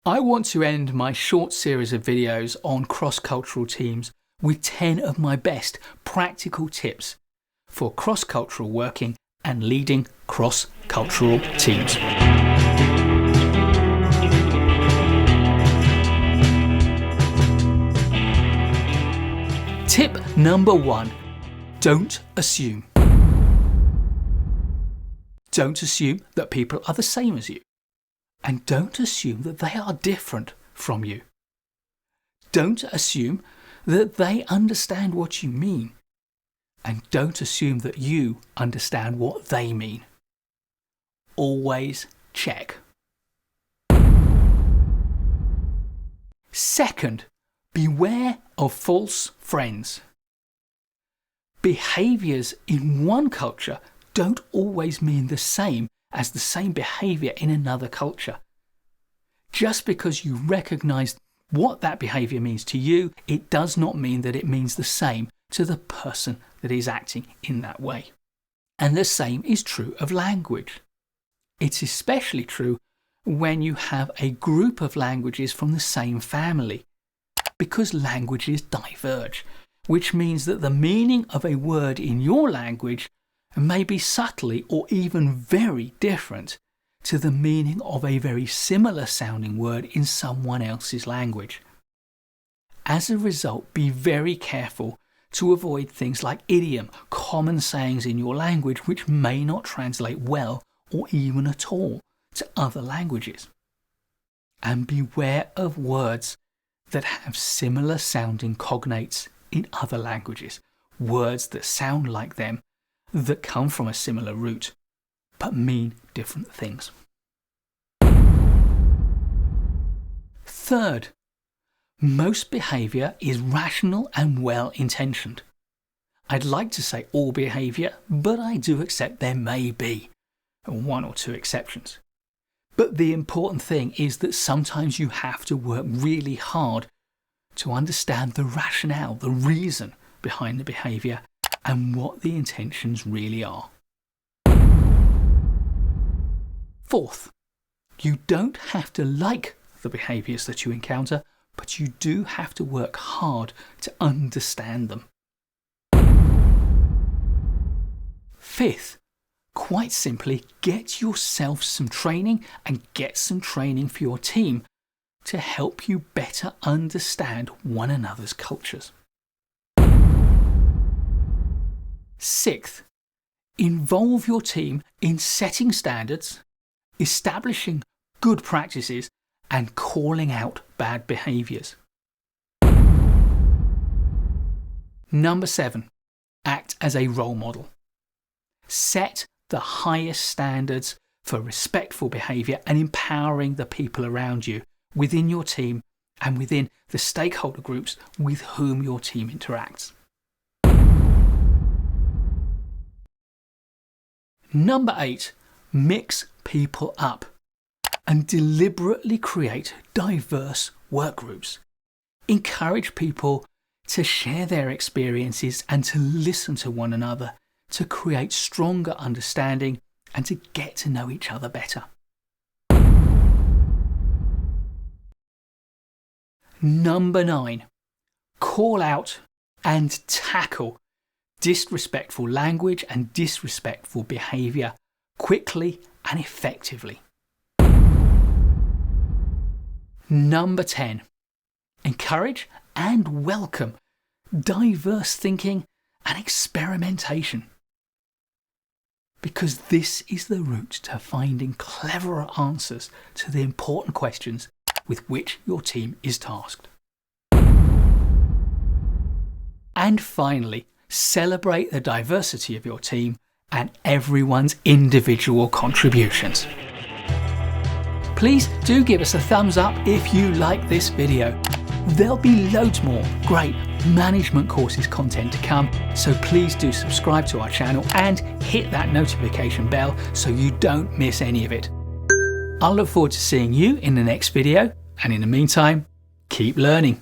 I want to end my short series of videos on cross-cultural teams with 10 of my best practical tips for cross-cultural working and leading cross-cultural teams. Tip number 1, don't assume. Don't assume that people are the same as you. And don't assume that they are different from you. Don't assume that they understand what you mean. And don't assume that you understand what they mean. Always check. Second, beware of false friends. Behaviours in one culture don't always mean the same as the same behaviour in another culture. Just because you recognise what that behaviour means to you, it does not mean that it means the same to the person that is acting in that way. And the same is true of language. It's especially true when you have a group of languages from the same family, because languages diverge, which means that the meaning of a word in your language may be subtly or even very different to the meaning of a very similar sounding word in someone else's language. As a result, be very careful to avoid things like idiom, common sayings in your language which may not translate well or even at all to other languages. And beware of words that have similar sounding cognates in other languages, words that sound like them, that come from a similar root, but mean different things. Third, most behaviour is rational and well-intentioned. I'd like to say all behaviour, but I do accept there may be one or two exceptions. But the important thing is that sometimes you have to work really hard to understand the rationale, the reason behind the behaviour, and what the intentions really are. Fourth, you don't have to like the behaviours that you encounter, but you do have to work hard to understand them. Fifth, quite simply, get yourself some training and get some training for your team to help you better understand one another's cultures. Sixth, involve your team in setting standards, establishing good practices, and calling out bad behaviours. Number 7, act as a role model. Set the highest standards for respectful behaviour and empowering the people around you, within your team and within the stakeholder groups with whom your team interacts. Number 8, mix people up and deliberately create diverse work groups. Encourage people to share their experiences and to listen to one another to create stronger understanding and to get to know each other better. Number 9, call out and tackle disrespectful language and disrespectful behaviour quickly and effectively. Number 10, encourage and welcome diverse thinking and experimentation, because this is the route to finding cleverer answers to the important questions with which your team is tasked. And finally, celebrate the diversity of your team and everyone's individual contributions. Please do give us a thumbs up if you like this video. There'll be loads more great management courses content to come, so please do subscribe to our channel and hit that notification bell so you don't miss any of it. I'll look forward to seeing you in the next video, and in the meantime, keep learning.